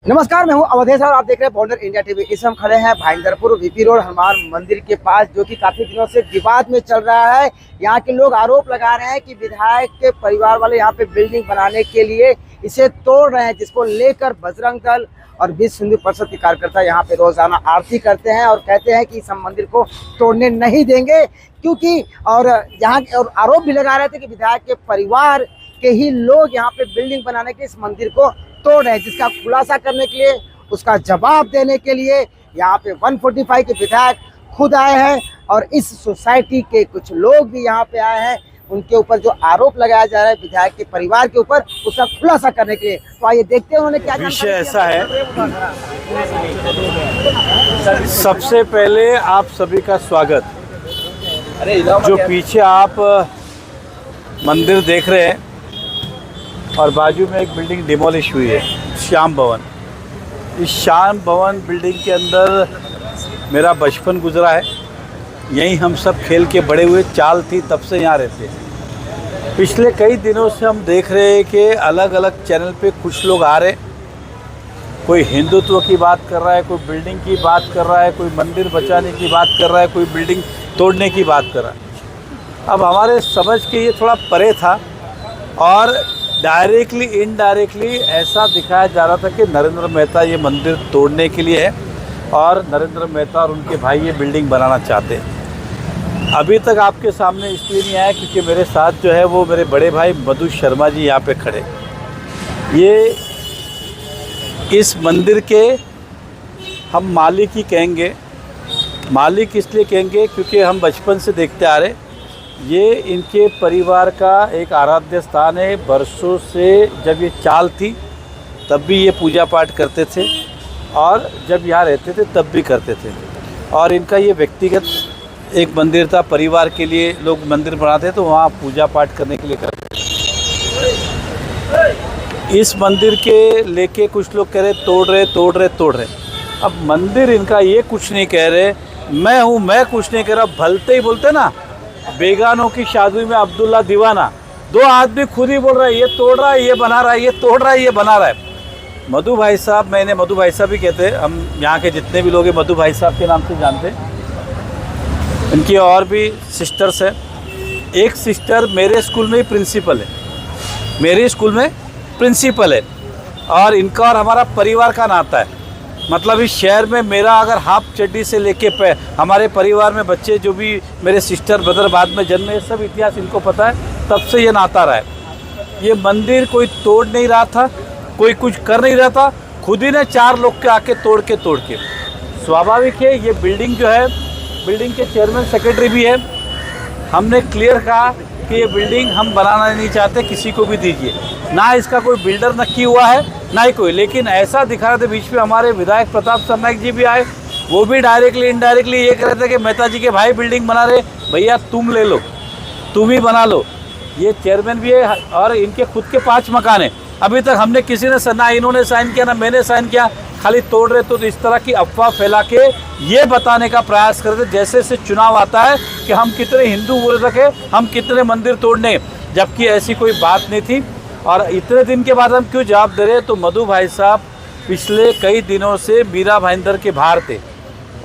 नमस्कार, मैं हूं अवधेश और आप देख रहे हैं बॉर्डर इंडिया टीवी। इस हम खड़े हैं भाईंदरपुर वीपी रोड हनुमान मंदिर के पास, जो कि काफी दिनों से विवाद में चल रहा है। यहां के लोग आरोप लगा रहे हैं कि विधायक के परिवार वाले यहां पे बिल्डिंग बनाने के लिए इसे तोड़ रहे हैं, जिसको लेकर बजरंग दल और विश्व हिंदू परिषद के कार्यकर्ता यहाँ पे रोजाना आरती करते हैं और कहते हैं कि इस मंदिर को तोड़ने नहीं देंगे, क्योंकि और यहाँ और आरोप भी लगा रहे थे कि विधायक के परिवार के ही लोग यहाँ पे बिल्डिंग बनाने के इस मंदिर को तोड़ रहे हैं। जिसका खुलासा करने के लिए, उसका जवाब देने के लिए यहाँ पे 145 के विधायक खुद आए हैं और इस सोसाइटी के कुछ लोग भी यहाँ पे आए हैं। उनके ऊपर जो आरोप लगाया जा रहा है विधायक के परिवार के ऊपर, उसका खुलासा करने के लिए। तो आइए देखते हैं उन्होंने क्या विषय ऐसा है। सबसे पहले आप सभी का स्वागत। जो पीछे आप मंदिर देख रहे हैं और बाजू में एक बिल्डिंग डिमोलिश हुई है, श्याम भवन। इस श्याम भवन बिल्डिंग के अंदर मेरा बचपन गुजरा है। यहीं हम सब खेल के बड़े हुए, चाल थी तब से यहाँ रहते हैं। पिछले कई दिनों से हम देख रहे हैं कि अलग अलग चैनल पे कुछ लोग आ रहे, कोई हिंदुत्व की बात कर रहा है, कोई बिल्डिंग की बात कर रहा है, कोई मंदिर बचाने की बात कर रहा है, कोई बिल्डिंग तोड़ने की बात कर रहा है। अब हमारे समझ के ये थोड़ा परे था और डायरेक्टली इनडायरेक्टली ऐसा दिखाया जा रहा था कि नरेंद्र मेहता ये मंदिर तोड़ने के लिए है और नरेंद्र मेहता और उनके भाई ये बिल्डिंग बनाना चाहते हैं। अभी तक आपके सामने इसलिए नहीं आया क्योंकि मेरे साथ जो है वो मेरे बड़े भाई मधु शर्मा जी यहाँ पे खड़े। ये इस मंदिर के हम मालिक ही कहेंगे। मालिक इसलिए कहेंगे क्योंकि हम बचपन से देखते आ रहे, ये इनके परिवार का एक आराध्य स्थान है। बरसों से जब ये चाल थी तब भी ये पूजा पाठ करते थे और जब यहाँ रहते थे तब भी करते थे। और इनका ये व्यक्तिगत एक मंदिर था, परिवार के लिए लोग मंदिर बनाते तो वहाँ पूजा पाठ करने के लिए करते थे। इस मंदिर के लेके कुछ लोग कह रहे तोड़ रहे। अब मंदिर इनका ये कुछ नहीं कह रहे, मैं कुछ नहीं कह रहा। भलते ही बोलते ना, बेगानों की शादी में अब्दुल्ला दीवाना। दो आदमी खुद ही बोल रहा है ये तोड़ रहा है, ये बना रहा है, ये तोड़ रहा है, ये बना रहा है। मधु भाई साहब, मैंने मधु भाई साहब भी कहते हैं, हम यहाँ के जितने भी लोग हैं मधु भाई साहब के नाम से जानते हैं। इनकी और भी सिस्टर्स हैं। एक सिस्टर मेरे स्कूल में ही प्रिंसिपल है, मेरे स्कूल में प्रिंसिपल है। और इनका और हमारा परिवार का नाता है। मतलब इस शहर में मेरा अगर हाफ चड्डी से लेके हमारे परिवार में बच्चे जो भी मेरे सिस्टर ब्रदर बाद में जन्मे, सब इतिहास इनको पता है, तब से ये नाता रहा है। ये मंदिर कोई तोड़ नहीं रहा था, कोई कुछ कर नहीं रहा था, खुद ही ने चार लोग के आके तोड़ के स्वाभाविक है। ये बिल्डिंग जो है, बिल्डिंग के चेयरमैन सेक्रेटरी भी है। हमने क्लियर कहा कि ये बिल्डिंग हम बनाना नहीं चाहते, किसी को भी दीजिए। ना इसका कोई बिल्डर नक्की हुआ है ना ही कोई, लेकिन ऐसा दिखा रहे थे। बीच में हमारे विधायक प्रताप सरनाइक जी भी आए, वो भी डायरेक्टली इनडायरेक्टली ये कह रहे थे कि मेहता जी के भाई बिल्डिंग बना रहे, भैया तुम ले लो, तुम ही बना लो। ये चेयरमैन भी है और इनके खुद के 5 मकान हैं। अभी तक हमने किसी ने ना इन्होंने साइन किया ना मैंने साइन किया, खाली तोड़ रहे। तो इस तरह की अफवाह फैला के ये बताने का प्रयास करते जैसे से चुनाव आता है कि हम कितने हिंदू बोल रखे, हम कितने मंदिर तोड़ने, जबकि ऐसी कोई बात नहीं थी। और इतने दिन के बाद हम क्यों जवाब दे रहे? तो मधु भाई साहब पिछले कई दिनों से मीरा भाईंदर के बाहर थे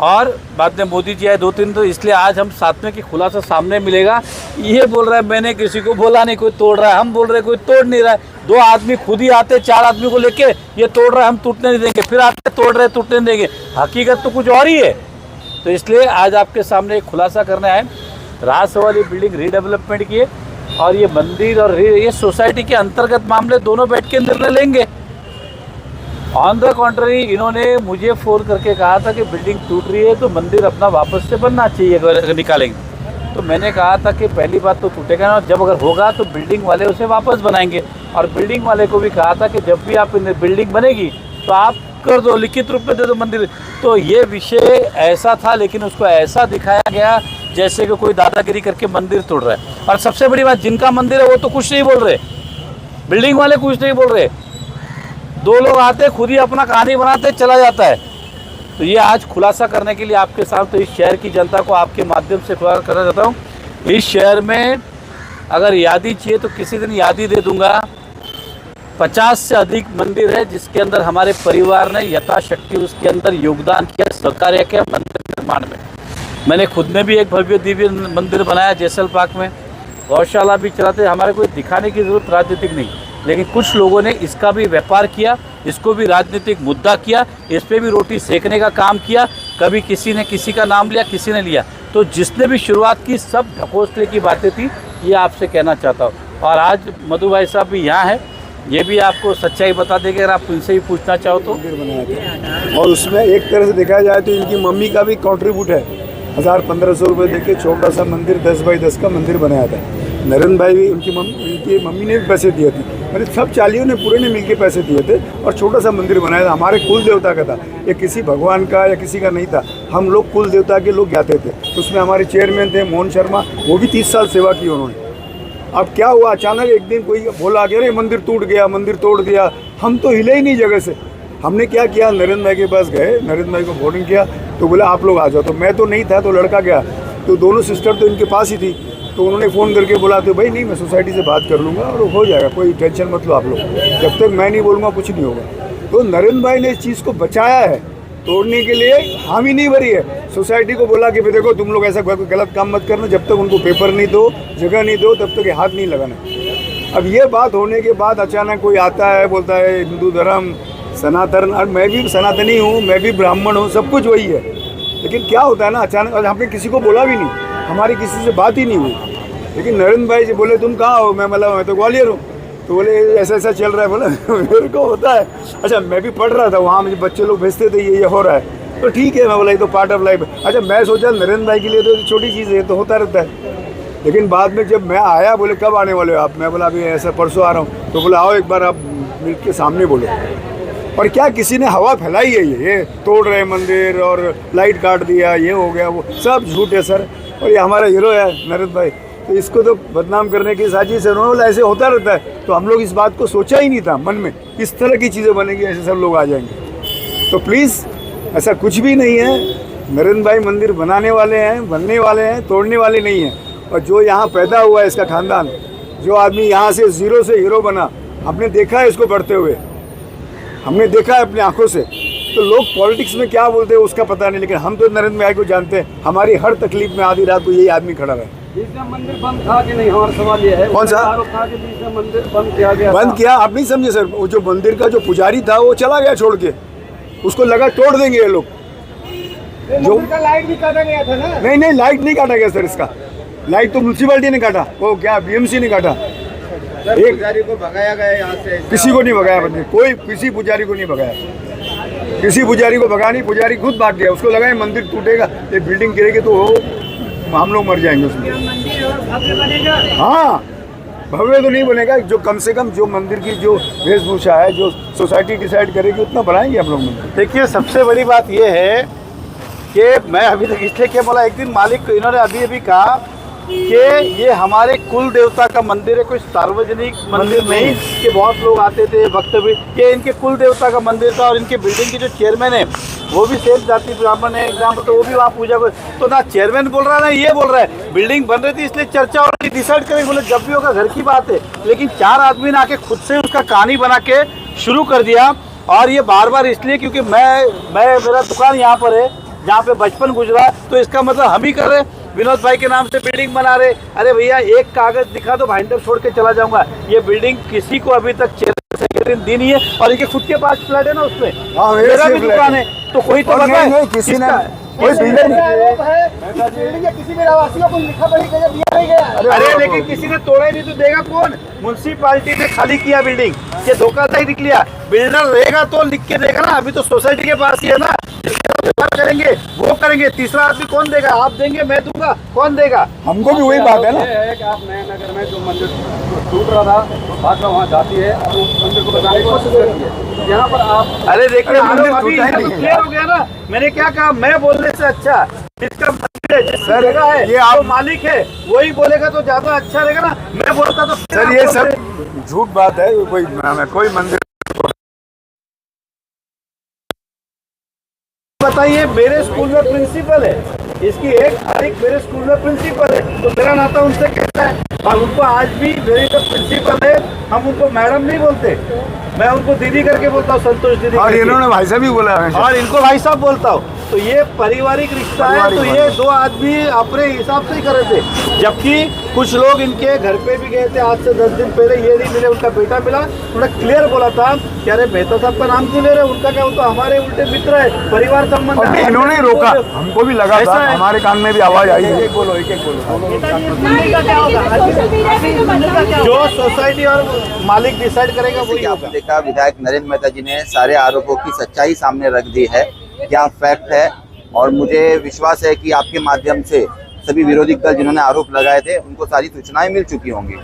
और बाद में मोदी जी आए 2-3 तो इसलिए आज हम साथ में कि खुलासा सामने मिलेगा। ये बोल रहा है मैंने किसी को बोला नहीं कोई तोड़ रहा है, हम बोल रहे कोई तोड़ नहीं रहा है। 2 आदमी खुद ही आते, 4 आदमी को लेके ये तोड़ रहा है, हम टूटने नहीं देंगे, फिर आते तोड़ रहे टूटने नहीं देंगे। हकीकत तो कुछ और ही है। तो इसलिए आज आपके सामने एक खुलासा करना है। रास वाली बिल्डिंग रीडेवलपमेंट की है और ये मंदिर और ये सोसाइटी के अंतर्गत मामले दोनों बैठ के निर्णय लेंगे। ऑन द कॉन्ट्ररी इन्होंने मुझे फ़ोन करके कहा था कि बिल्डिंग टूट रही है तो मंदिर अपना वापस से बनना चाहिए, अगर निकालेंगे। तो मैंने कहा था कि पहली बात तो टूटेगा ना, जब अगर होगा तो बिल्डिंग वाले उसे वापस बनाएंगे। और बिल्डिंग वाले को भी कहा था कि जब भी आप बिल्डिंग बनेगी तो आप कर दो, लिखित रूप में दे दो मंदिर। तो ये विषय ऐसा था, लेकिन उसको ऐसा दिखाया गया जैसे कि कोई दादागिरी करके मंदिर तोड़ रहा है। और सबसे बड़ी बात, जिनका मंदिर है वो तो कुछ नहीं बोल रहे, बिल्डिंग वाले कुछ नहीं बोल रहे। 2 लोग आते खुद ही अपना कहानी बनाते चला जाता है। तो ये आज खुलासा करने के लिए आपके साथ, तो इस शहर की जनता को आपके माध्यम से खुलासा करना चाहता हूँ। इस शहर में अगर यादी चाहिए तो किसी दिन यादी दे दूँगा 50 से अधिक मंदिर है जिसके अंदर हमारे परिवार ने यथाशक्ति उसके अंदर योगदान किया, सहकार्य किया मंदिर निर्माण में। मैंने खुद ने भी एक भव्य दिव्य मंदिर बनाया जैसल पार्क में, गौशाला भी चलाते। हमारे कोई दिखाने की जरूरत राजनीतिक नहीं, लेकिन कुछ लोगों ने इसका भी व्यापार किया, इसको भी राजनीतिक मुद्दा किया, इस पर भी रोटी सेकने का काम किया। कभी किसी ने किसी का नाम लिया, किसी ने लिया, तो जिसने भी शुरुआत की सब ढकोसले की बातें थी, ये आपसे कहना चाहता हूँ। और आज मधु भाई साहब भी यहाँ हैं, ये भी आपको सच्चाई बता देंगे अगर आप इनसे भी पूछना चाहो तो। मंदिर बनाया था और उसमें एक तरह से देखा जाए तो इनकी मम्मी का भी कंट्रीब्यूट है। 1000-1500 रुपये देके छोटा सा मंदिर 10 बाई 10 का मंदिर बनाया था। नरेंद्र भाई भी उनकी मम्मी ने भी पैसे दिए थे, मतलब सब चालियों ने पूरे ने मिलके पैसे दिए थे और छोटा सा मंदिर बनाया था। हमारे कुल देवता का था, ये किसी भगवान का या किसी का नहीं था, हम लोग कुल देवता के लोग जाते थे। उसमें हमारे चेयरमैन थे मोहन शर्मा, वो भी 30 साल सेवा की उन्होंने। अब क्या हुआ, अचानक एक दिन कोई बोला कि अरे मंदिर टूट गया, मंदिर तोड़ दिया। हम तो हिले ही नहीं जगह से। हमने क्या किया, नरेंद्र भाई के पास गए, नरेंद्र भाई को फोन किया तो बोला आप लोग आ जाओ। तो मैं तो नहीं था, तो लड़का गया, तो दोनों सिस्टर तो इनके पास ही थी, तो उन्होंने फ़ोन करके बोला तो भाई नहीं, मैं सोसाइटी से बात कर लूँगा और हो जाएगा, कोई टेंशन मत लो आप लोग, जब तक मैं नहीं बोलूँगा कुछ नहीं होगा। तो नरेंद्र भाई ने इस चीज़ को बचाया है, तोड़ने के लिए हामी नहीं भरी है। सोसाइटी को बोला कि भाई देखो तुम लोग ऐसा गलत काम मत करना, जब तक उनको पेपर नहीं दो, जगह नहीं दो, तब तक हाथ नहीं लगाना। अब ये बात होने के बाद अचानक कोई आता है, बोलता है हिंदू धर्म सनातन, और मैं भी सनातनी हूँ, मैं भी ब्राह्मण हूँ, सब कुछ वही है। लेकिन क्या होता है ना, अचानक, और हमने किसी को बोला भी नहीं, हमारी किसी से बात ही नहीं हुई। लेकिन नरेंद्र भाई जी बोले तुम कहाँ हो, मैं मैं तो ग्वालियर हूँ। तो बोले ऐसा ऐसा चल रहा है, बोला मेरे को होता है। अच्छा, मैं भी पढ़ रहा था वहाँ, मुझे बच्चे लोग भेजते थे ये हो रहा है, तो ठीक है, मैं बोला ये तो पार्ट ऑफ लाइफ है। अच्छा, मैं सोचा नरेंद्र भाई के लिए तो छोटी चीज़ है, तो होता रहता है। लेकिन बाद में जब मैं आया, बोले कब आने वाले हो आप, मैं बोला अभी ऐसा परसों आ रहा हूँ। तो बोला आओ एक बार आप मिल के सामने बोलो। और क्या किसी ने हवा फैलाई है, ये तोड़ रहे मंदिर और लाइट काट दिया, ये हो गया, वो सब झूठ है सर। और ये हमारा हीरो है नरेंद्र भाई, तो इसको तो बदनाम करने की साजिश है। उन्होंने ऐसे होता रहता है, तो हम लोग इस बात को सोचा ही नहीं था मन में, इस तरह की चीज़ें बनेंगी, ऐसे सब लोग आ जाएंगे। तो प्लीज़ ऐसा कुछ भी नहीं है। नरेंद्र भाई मंदिर बनाने वाले हैं, बनने वाले हैं, तोड़ने वाले नहीं हैं। और जो यहाँ पैदा हुआ है इसका खानदान, जो आदमी यहाँ से ज़ीरो से हीरो बना, हमने देखा है इसको बढ़ते हुए, हमने देखा है अपनी आंखों से। तो लोग पॉलिटिक्स में क्या बोलते हैं उसका पता नहीं, लेकिन हम तो नरेंद्र भाई को जानते हैं। हमारी हर तकलीफ में आधी रात को यही आदमी खड़ा रहा। मंदिर बंद था कि नहीं, हमारा सवाल ये है। कौन सा आरोप था कि बीच में मंदिर बंद किया गया, बंद किया? आप नहीं समझे सर, वो जो मंदिर का जो पुजारी था वो चला गया छोड़ के, उसको लगा तोड़ देंगे ये लोग। जो लाइट भी काटा गया था ना? नहीं, लाइट नहीं काटा गया सर, इसका लाइट तो म्यूनसिपैलिटी ने काटा, वो क्या बीएमसी ने काटा। एक पुजारी को भगाया गया यहाँ से? किसी को नहीं भगाया मंदिर, कोई किसी पुजारी को नहीं भगाया, किसी पुजारी को भगा नहीं। पुजारी खुद भाग गया, उसको लगा मंदिर टूटेगा, ये बिल्डिंग गिरेगी तो हम लोग मर जाएंगे उसमें। हाँ, भव्य तो नहीं बनेगा, जो कम से कम जो मंदिर की जो वेशभूषा है, जो सोसाइटी डिसाइड करेगी उतना बनाएंगे हम लोग मंदिर। देखिए, सबसे बड़ी बात ये है कि मैं अभी तक इसलिए क्या बोला, एक दिन मालिक इन्होंने अभी कहा कि ये हमारे कुल देवता का मंदिर है, कोई सार्वजनिक मंदिर नहीं कि बहुत लोग आते थे वक्त भी। ये इनके कुल देवता का मंदिर था और इनके बिल्डिंग के जो चेयरमैन है वो भी सेम जाति ब्राह्मण है एग्जाम्पल, तो वो भी वहाँ पूजा को, तो ना चेयरमैन बोल रहा है ना ये बोल रहा है। बिल्डिंग बन रही थी इसलिए चर्चा हो रही, डिसाइड करेंगे, बोले जब भी होगा घर की बात है। लेकिन 4 आदमी ने आके खुद से उसका कहानी बना के शुरू कर दिया। और ये बार बार इसलिए क्योंकि मेरा दुकान यहाँ पर है जहाँ पे बचपन गुजरा, तो इसका मतलब हम ही कर रहे हैं। विनोद भाई के नाम से बिल्डिंग बना रहे, अरे भैया एक कागज दिखा दो, भाईंदर छोड़ के चला जाऊंगा। ये बिल्डिंग किसी को अभी तक चेयरमैन दी नहीं है, और इनके खुद के पास फ्लैट है ना, उसमें मेरा भी दुकान है, तो कोई तो बताए किसी ने कोई बिल्डिंग किसी मेरे आवासियों को लिखा पढ़ी दिया नहीं गया। अरे लेकिन किसी ने तोड़ा ही नहीं, तो देगा कौन? म्युनिसिपालिटी ने खाली किया बिल्डिंग, ये धोखाधड़ी निकल लिया। बिल्डर रहेगा तो लिख के देगा ना, अभी तो सोसाइटी के पास ही है ना, करेंगे वो करेंगे। तीसरा आदमी कौन देगा? आप देंगे, मैं दूंगा, कौन देगा? हमको भी वही बात है ना। ये है कि आप नए नगर में जो मंदिर टूट रहा था, भाजपा वहाँ जाती है और उस मंदिर को बचाने की कोशिश करती है। यहाँ पर आप, अरे देखिए, मंदिर टूटा ही नहीं है। क्लियर हो गया ना। मैंने क्या कहा, मैं बोलने से अच्छा जिसका मंदिर है, जिसका जगह है, ये आप जो मालिक है वही बोलेगा तो ज्यादा अच्छा रहेगा ना। मैं बोलता तो सर ये सब झूठ बात है। कोई मंदिर बताइए, मेरे स्कूल में प्रिंसिपल है, इसकी 1 तारीख मेरे स्कूल में प्रिंसिपल है, तो मेरा नाता उनसे कैसा है? और उनको आज भी मेरी जो प्रिंसिपल है, हम उनको मैडम नहीं बोलते, मैं उनको दीदी करके बोलता हूँ, संतोष दीदी। और इन्होंने भाई साहब भी बोला है और इनको भाई साहब बोलता हूँ। तो ये पारिवारिक रिश्ता है, तो ये 2 आदमी अपने हिसाब से ही कर रहे थे। जबकि कुछ लोग इनके घर पे भी गए थे आज से 10 दिन पहले, ये नहीं मिले, उनका बेटा मिला, उन्होंने क्लियर बोला था कि अरे मेहता साहब का नाम क्यों ले रहे, उनका क्या, वो तो हमारे उल्टे मित्र है, परिवार संबंध और है। इन्होंने रोका, हमको भी लगा था, हमारे कान में भी आवाज आई है। बोलो, एक एक बोलो। जो सोसाइटी और मालिक डिसाइड करेगा जैसे वही कि आपने होगा। देखा, विधायक नरेंद्र मेहता जी ने सारे आरोपों की सच्चाई सामने रख दी है, क्या फैक्ट है, और मुझे विश्वास है कि आपके माध्यम से सभी विरोधी दल जिन्होंने आरोप लगाए थे उनको सारी सूचनाएं मिल चुकी होंगी।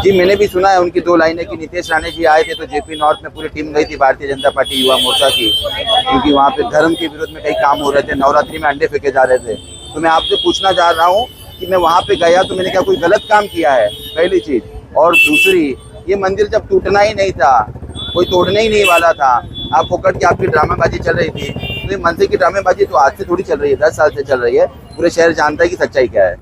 जी, मैंने भी सुना है उनकी 2 लाइनें कि नीतीश राणे जी आए थे तो जेपी नॉर्थ में पूरी टीम गई थी भारतीय जनता पार्टी युवा मोर्चा की, क्योंकि वहाँ पे धर्म के विरोध में कई काम हो रहे थे, नवरात्रि में अंडे फेंके जा रहे थे। तो मैं आपसे पूछना चाह रहा हूँ कि मैं वहाँ पे गया तो मैंने क्या कोई गलत काम किया है, पहली चीज, और दूसरी, ये मंदिर जब टूटना ही नहीं था, कोई तोड़ने ही नहीं वाला था, आप फोकट की आपकी ड्रामाबाजी चल रही थी, तो ये मंदिर की ड्रामेबाजी तो आज से थोड़ी चल रही है, 10 साल से चल रही है, पूरे शहर जानता है कि सच्चाई क्या है।